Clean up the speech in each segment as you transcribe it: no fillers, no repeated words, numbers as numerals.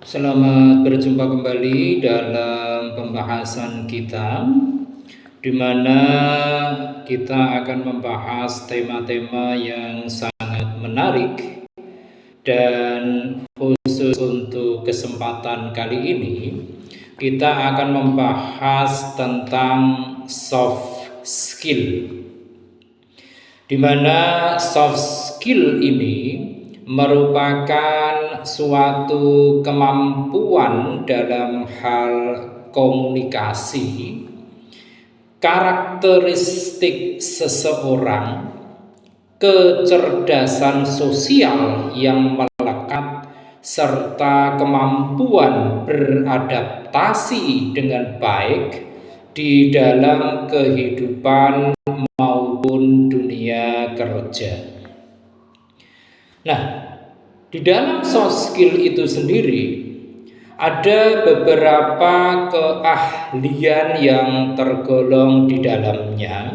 Selamat berjumpa kembali dalam pembahasan kita, di mana kita akan membahas tema-tema yang sangat menarik. Dan khusus untuk kesempatan kali ini, kita akan membahas tentang soft skill, di mana soft skill ini merupakan suatu kemampuan dalam hal komunikasi, karakteristik seseorang, kecerdasan sosial yang melekat, serta kemampuan beradaptasi dengan baik di dalam kehidupan maupun dunia kerja. Nah, di dalam soft skill itu sendiri ada beberapa keahlian yang tergolong di dalamnya.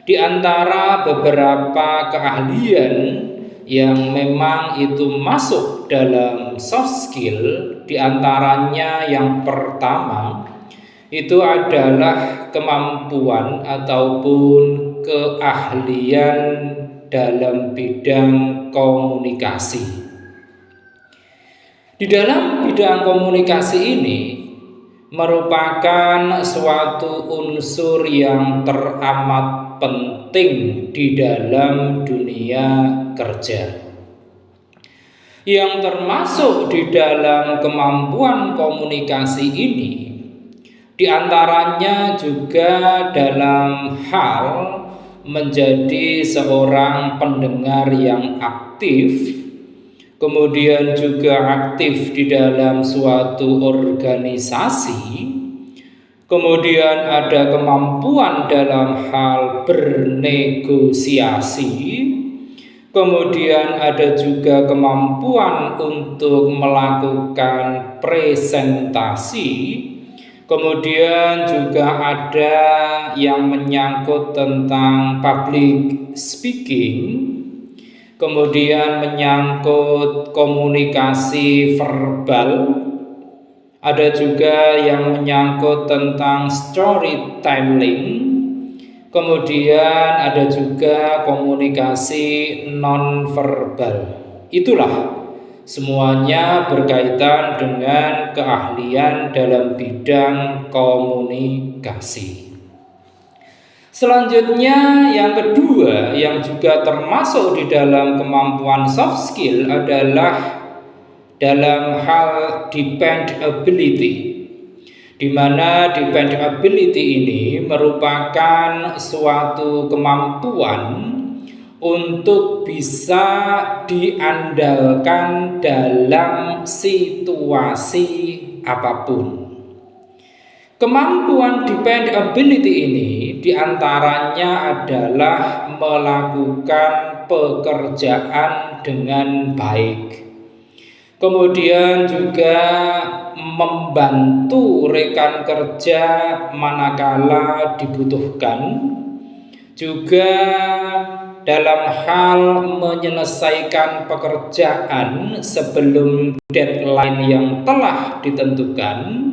Di antara beberapa keahlian yang memang itu masuk dalam soft skill, di antaranya yang pertama itu adalah kemampuan ataupun keahlian dalam bidang komunikasi. Di dalam bidang komunikasi ini merupakan suatu unsur yang teramat penting di dalam dunia kerja, yang termasuk di dalam kemampuan komunikasi ini, di antaranya juga dalam hal menjadi seorang pendengar yang aktif, kemudian juga aktif di dalam suatu organisasi, kemudian ada kemampuan dalam hal bernegosiasi, kemudian ada juga kemampuan untuk melakukan presentasi, kemudian juga ada yang menyangkut tentang public speaking, kemudian menyangkut komunikasi verbal, ada juga yang menyangkut tentang storytelling, kemudian ada juga komunikasi nonverbal. Itulah semuanya berkaitan dengan keahlian dalam bidang komunikasi. Selanjutnya yang kedua yang juga termasuk di dalam kemampuan soft skill adalah dalam hal dependability, di mana dependability ini merupakan suatu kemampuan untuk bisa diandalkan dalam situasi apapun. Kemampuan dependability ini diantaranya adalah melakukan pekerjaan dengan baik, kemudian juga membantu rekan kerja manakala dibutuhkan, juga dalam hal menyelesaikan pekerjaan sebelum deadline yang telah ditentukan,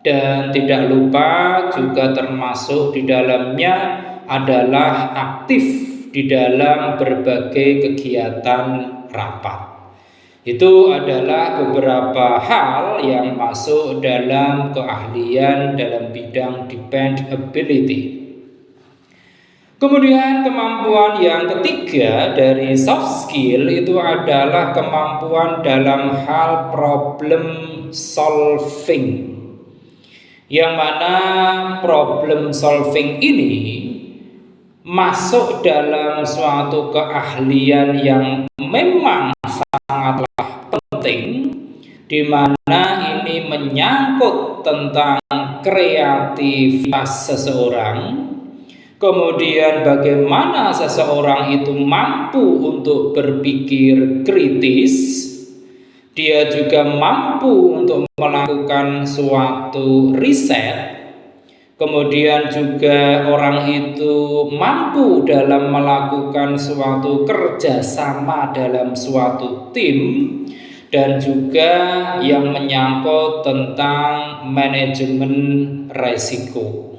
dan tidak lupa juga termasuk di dalamnya adalah aktif di dalam berbagai kegiatan rapat. Itu adalah beberapa hal yang masuk dalam keahlian dalam bidang dependability. Kemudian kemampuan yang ketiga dari soft skill itu adalah kemampuan dalam hal problem solving, yang mana problem solving ini masuk dalam suatu keahlian yang memang sangatlah penting, di mana ini menyangkut tentang kreativitas seseorang, kemudian bagaimana seseorang itu mampu untuk berpikir kritis, dia juga mampu untuk melakukan suatu riset, kemudian juga orang itu mampu dalam melakukan suatu kerjasama dalam suatu tim, dan juga yang menyangkut tentang manajemen resiko.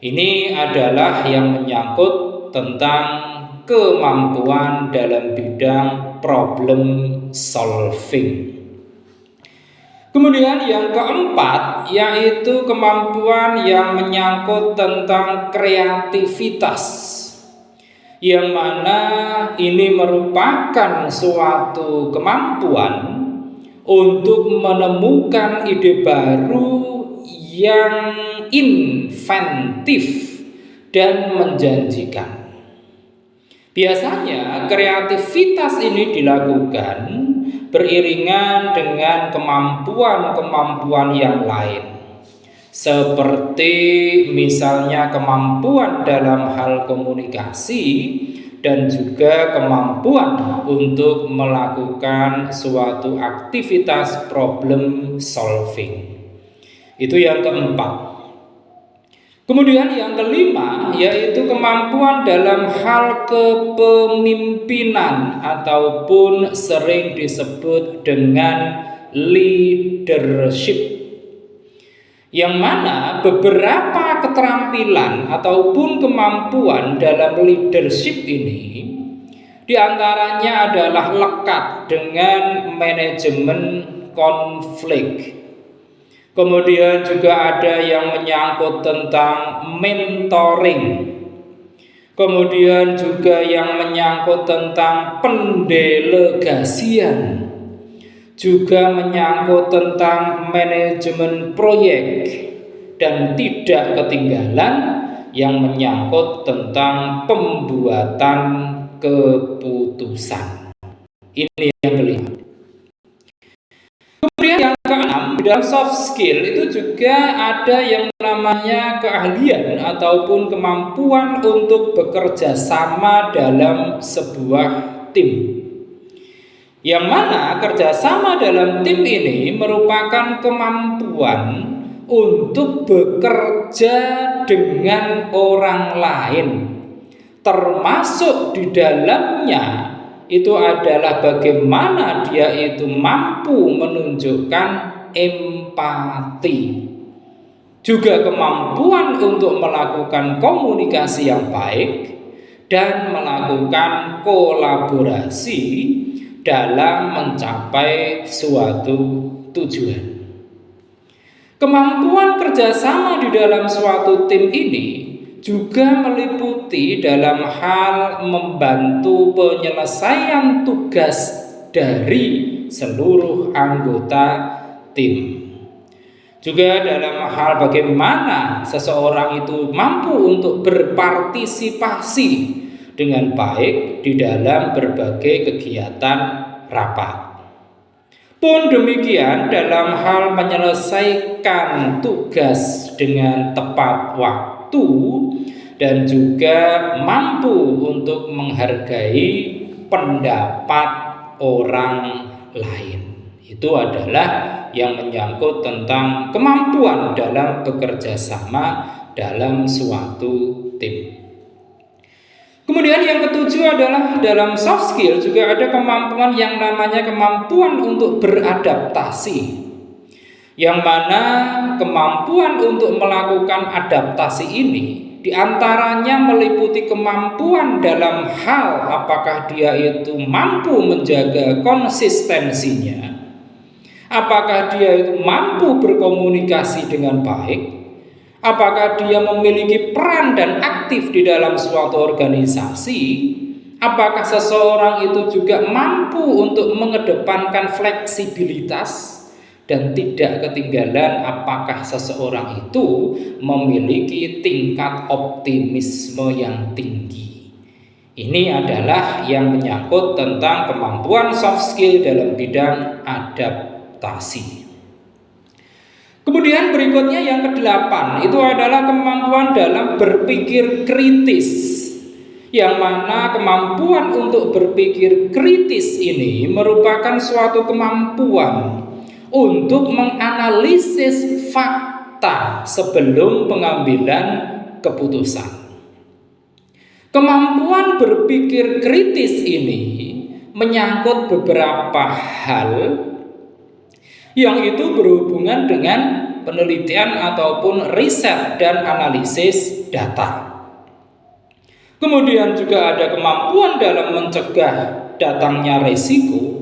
Ini adalah yang menyangkut tentang kemampuan dalam bidang problem solving. Kemudian yang keempat yaitu kemampuan yang menyangkut tentang kreativitas, yang mana ini merupakan suatu kemampuan untuk menemukan ide baru yang inventif dan menjanjikan. Biasanya kreativitas ini dilakukan beriringan dengan kemampuan-kemampuan yang lain, seperti misalnya kemampuan dalam hal komunikasi dan juga kemampuan untuk melakukan suatu aktivitas problem solving. Itu yang keempat. Kemudian yang kelima yaitu kemampuan dalam hal kepemimpinan ataupun sering disebut dengan leadership, yang mana beberapa keterampilan ataupun kemampuan dalam leadership ini diantaranya adalah lekat dengan manajemen konflik. Kemudian juga ada yang menyangkut tentang mentoring. Kemudian juga yang menyangkut tentang pendelegasian. Juga menyangkut tentang manajemen proyek. Dan tidak ketinggalan yang menyangkut tentang pembuatan keputusan. Ini yang kelima. Kemudian yang keenam, di dalam soft skill itu juga ada yang namanya keahlian ataupun kemampuan untuk bekerja sama dalam sebuah tim. Yang mana kerjasama dalam tim ini merupakan kemampuan untuk bekerja dengan orang lain, termasuk di dalamnya itu adalah bagaimana dia itu mampu menunjukkan empati, juga kemampuan untuk melakukan komunikasi yang baik dan melakukan kolaborasi dalam mencapai suatu tujuan. Kemampuan kerjasama di dalam suatu tim ini juga meliputi dalam hal membantu penyelesaian tugas dari seluruh anggota tim. Juga dalam hal bagaimana seseorang itu mampu untuk berpartisipasi dengan baik di dalam berbagai kegiatan rapat. Pun demikian dalam hal menyelesaikan tugas dengan tepat waktu dan juga mampu untuk menghargai pendapat orang lain. Itu adalah yang menyangkut tentang kemampuan dalam bekerja sama dalam suatu tim. Kemudian yang ketujuh adalah dalam soft skill juga ada kemampuan yang namanya kemampuan untuk beradaptasi, yang mana kemampuan untuk melakukan adaptasi ini diantaranya meliputi kemampuan dalam hal apakah dia itu mampu menjaga konsistensinya, apakah dia itu mampu berkomunikasi dengan baik, apakah dia memiliki peran dan aktif di dalam suatu organisasi, apakah seseorang itu juga mampu untuk mengedepankan fleksibilitas, dan tidak ketinggalan apakah seseorang itu memiliki tingkat optimisme yang tinggi. Ini adalah yang menyangkut tentang kemampuan soft skill dalam bidang adaptasi. Kemudian berikutnya yang kedelapan itu adalah kemampuan dalam berpikir kritis, yang mana kemampuan untuk berpikir kritis ini merupakan suatu kemampuan untuk menganalisis fakta sebelum pengambilan keputusan. Kemampuan berpikir kritis ini menyangkut beberapa hal yang itu berhubungan dengan penelitian ataupun riset dan analisis data. Kemudian juga ada kemampuan dalam mencegah datangnya resiko,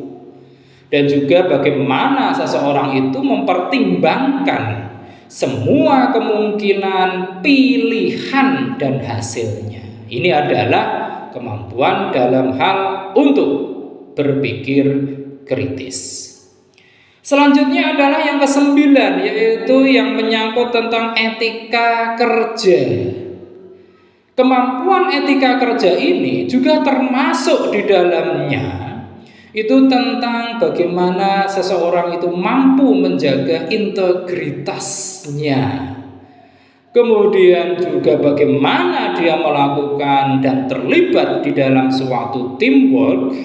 dan juga bagaimana seseorang itu mempertimbangkan semua kemungkinan, pilihan, dan hasilnya. Ini adalah kemampuan dalam hal untuk berpikir kritis. Selanjutnya adalah yang ke-9, yaitu yang menyangkut tentang etika kerja. Kemampuan etika kerja ini juga termasuk di dalamnya itu tentang bagaimana seseorang itu mampu menjaga integritasnya. Kemudian juga bagaimana dia melakukan dan terlibat di dalam suatu teamwork.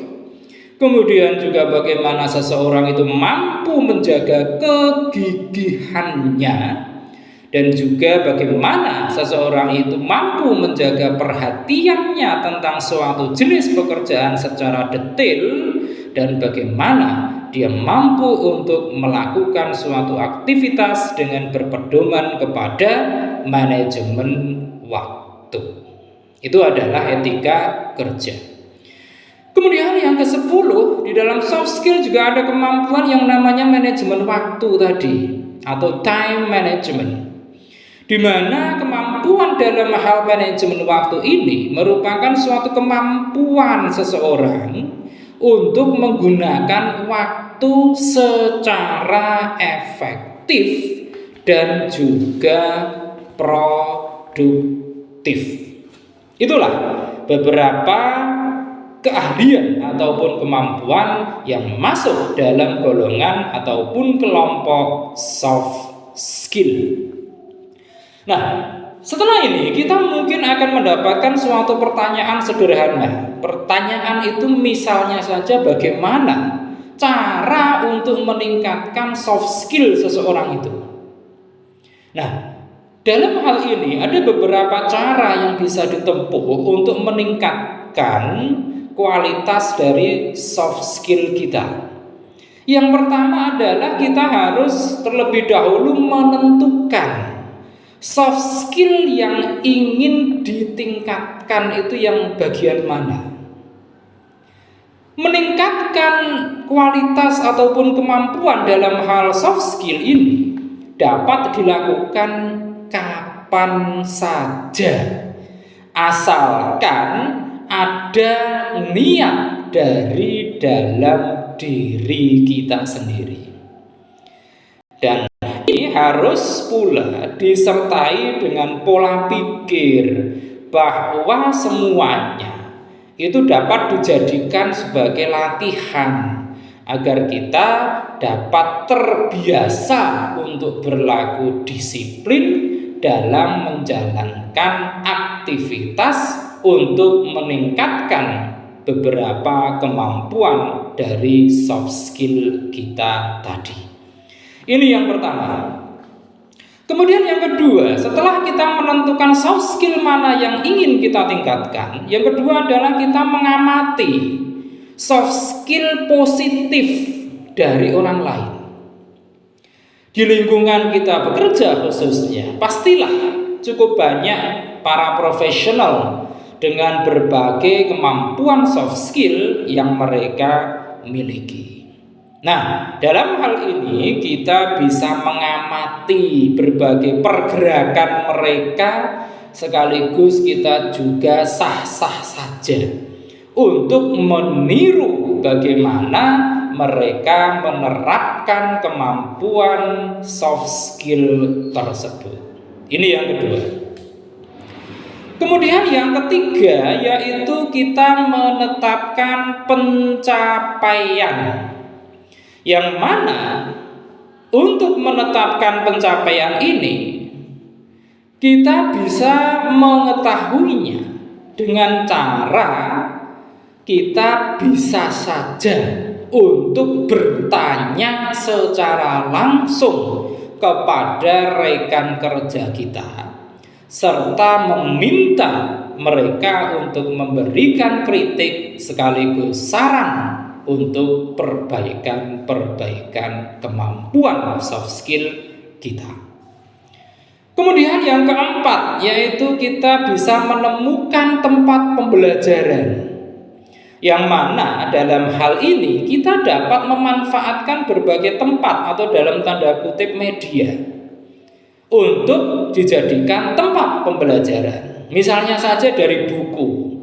Kemudian juga bagaimana seseorang itu mampu menjaga kegigihannya. Dan juga bagaimana seseorang itu mampu menjaga perhatiannya tentang suatu jenis pekerjaan secara detail, dan bagaimana dia mampu untuk melakukan suatu aktivitas dengan berpedoman kepada manajemen waktu. Itu adalah etika kerja. Kemudian yang ke-10, di dalam soft skill juga ada kemampuan yang namanya manajemen waktu tadi, atau time management, di mana kemampuan dalam hal manajemen waktu ini merupakan suatu kemampuan seseorang untuk menggunakan waktu secara efektif dan juga produktif. Itulah beberapa keahlian ataupun kemampuan yang masuk dalam golongan ataupun kelompok soft skill. Nah, setelah ini kita mungkin akan mendapatkan suatu pertanyaan sederhana. Pertanyaan itu misalnya saja, bagaimana cara untuk meningkatkan soft skill seseorang itu? Nah, dalam hal ini ada beberapa cara yang bisa ditempuh untuk meningkatkan kualitas dari soft skill kita. Yang pertama adalah kita harus terlebih dahulu menentukan soft skill yang ingin ditingkatkan itu yang bagian mana. Meningkatkan kualitas ataupun kemampuan dalam hal soft skill ini dapat dilakukan kapan saja, asalkan ada niat dari dalam diri kita sendiri. Dan ini harus pula disertai dengan pola pikir bahwa semuanya itu dapat dijadikan sebagai latihan agar kita dapat terbiasa untuk berlaku disiplin dalam menjalankan aktivitas untuk meningkatkan beberapa kemampuan dari soft skill kita tadi. Ini yang pertama. Kemudian yang kedua, setelah kita menentukan soft skill mana yang ingin kita tingkatkan, yang kedua adalah kita mengamati soft skill positif dari orang lain. Di lingkungan kita bekerja khususnya, pastilah cukup banyak para profesional dengan berbagai kemampuan soft skill yang mereka miliki. Nah, dalam hal ini kita bisa mengamati berbagai pergerakan mereka, sekaligus kita juga sah-sah saja untuk meniru bagaimana mereka menerapkan kemampuan soft skill tersebut. Ini yang kedua. Kemudian yang ketiga, yaitu kita menetapkan pencapaian, yang mana untuk menetapkan pencapaian ini kita bisa mengetahuinya dengan cara kita bisa saja untuk bertanya secara langsung kepada rekan kerja kita, serta meminta mereka untuk memberikan kritik sekaligus saran untuk perbaikan kemampuan soft skill kita. Kemudian yang keempat, yaitu kita bisa menemukan tempat pembelajaran, yang mana dalam hal ini kita dapat memanfaatkan berbagai tempat atau dalam tanda kutip media untuk dijadikan tempat pembelajaran. Misalnya saja dari buku,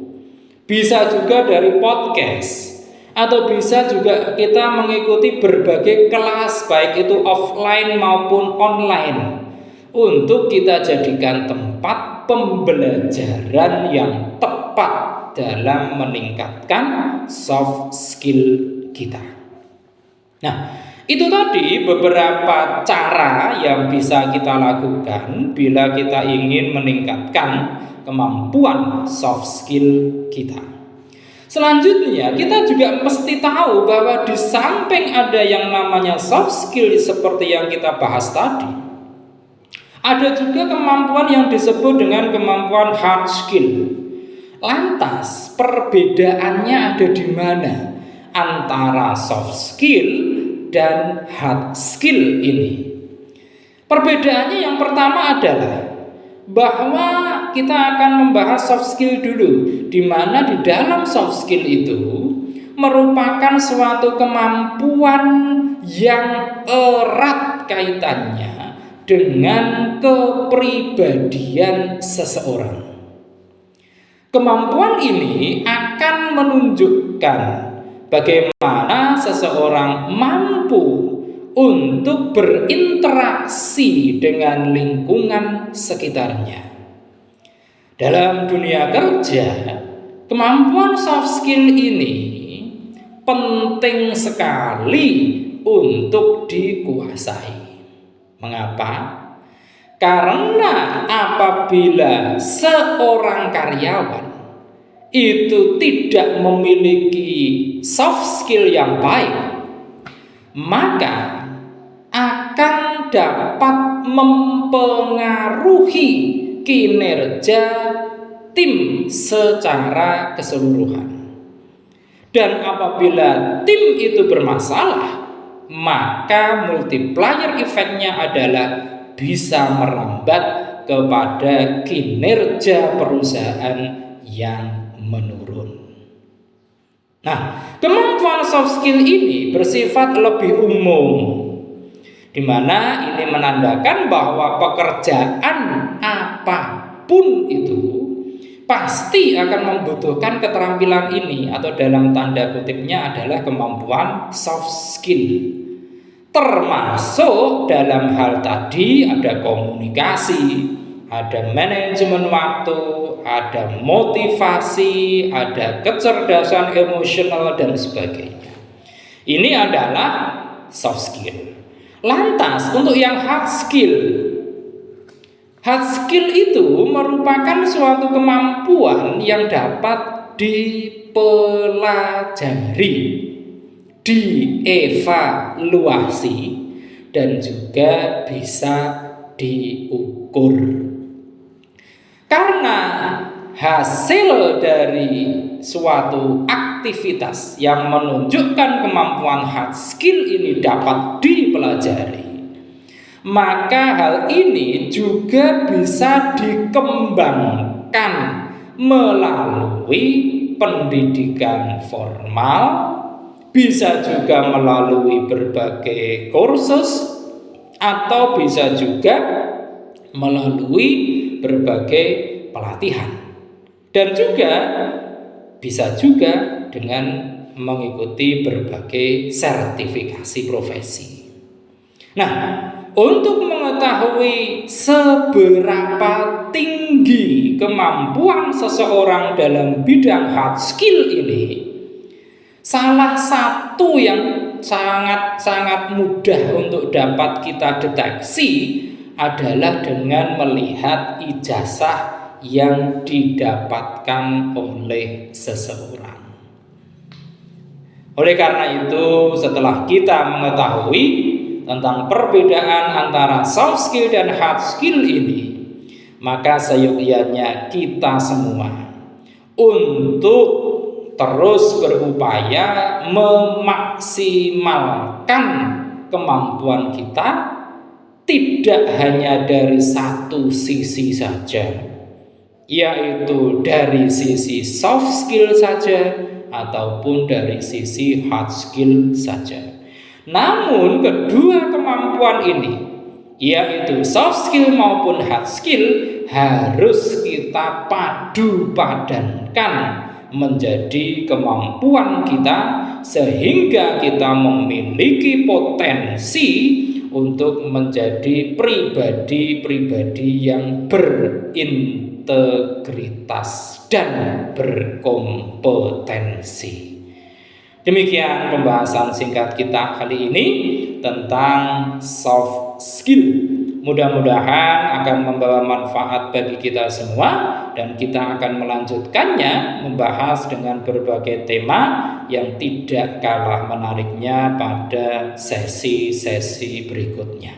bisa juga dari podcast, atau bisa juga kita mengikuti berbagai kelas baik itu offline maupun online untuk kita jadikan tempat pembelajaran yang tepat dalam meningkatkan soft skill kita. Nah, itu tadi beberapa cara yang bisa kita lakukan bila kita ingin meningkatkan kemampuan soft skill kita. Selanjutnya, kita juga mesti tahu bahwa di samping ada yang namanya soft skill seperti yang kita bahas tadi, ada juga kemampuan yang disebut dengan kemampuan hard skill. Lantas perbedaannya ada di mana antara soft skill dan hard skill ini? Perbedaannya yang pertama adalah bahwa kita akan membahas soft skill dulu, di mana di dalam soft skill itu merupakan suatu kemampuan yang erat kaitannya dengan kepribadian seseorang. Kemampuan ini akan menunjukkan bagaimana seseorang mampu untuk berinteraksi dengan lingkungan sekitarnya. Dalam dunia kerja, kemampuan soft skill ini penting sekali untuk dikuasai. Mengapa? Karena apabila seorang karyawan itu tidak memiliki soft skill yang baik, maka akan dapat mempengaruhi kinerja tim secara keseluruhan. Dan apabila tim itu bermasalah, maka multiplier efeknya adalah bisa merambat kepada kinerja perusahaan yang menurun. Nah, kemampuan soft skill ini bersifat lebih umum, di mana ini menandakan bahwa pekerjaan apapun itu pasti akan membutuhkan keterampilan ini, atau dalam tanda kutipnya adalah kemampuan soft skill. Termasuk dalam hal tadi ada komunikasi, ada manajemen waktu, ada motivasi, ada kecerdasan emosional dan sebagainya. Ini adalah soft skill. Lantas untuk yang hard skill itu merupakan suatu kemampuan yang dapat dipelajari, dievaluasi, dan juga bisa diukur. Karena hasil dari suatu aktivitas yang menunjukkan kemampuan hard skill ini dapat dipelajari, maka hal ini juga bisa dikembangkan melalui pendidikan formal, bisa juga melalui berbagai kursus, atau bisa juga melalui berbagai pelatihan, dan juga bisa juga dengan mengikuti berbagai sertifikasi profesi. Nah, untuk mengetahui seberapa tinggi kemampuan seseorang dalam bidang hard skill ini, salah satu yang sangat mudah untuk dapat kita deteksi adalah dengan melihat ijazah yang didapatkan oleh seseorang. Oleh karena itu, setelah kita mengetahui tentang perbedaan antara soft skill dan hard skill ini, maka seyogyanya kita semua untuk terus berupaya memaksimalkan kemampuan kita, tidak hanya dari satu sisi saja, yaitu dari sisi soft skill saja ataupun dari sisi hard skill saja. Namun kedua kemampuan ini, yaitu soft skill maupun hard skill, harus kita padu padankan menjadi kemampuan kita, sehingga kita memiliki potensi untuk menjadi pribadi-pribadi yang berintegritas dan berkompetensi. Demikian pembahasan singkat kita kali ini tentang soft skill. Mudah-mudahan akan membawa manfaat bagi kita semua, dan kita akan melanjutkannya membahas dengan berbagai tema yang tidak kalah menariknya pada sesi-sesi berikutnya.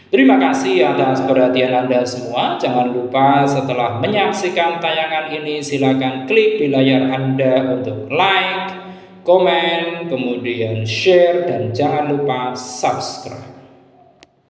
Terima kasih atas perhatian Anda semua. Jangan lupa setelah menyaksikan tayangan ini, silakan klik di layar Anda untuk like, komen, kemudian share, dan jangan lupa subscribe.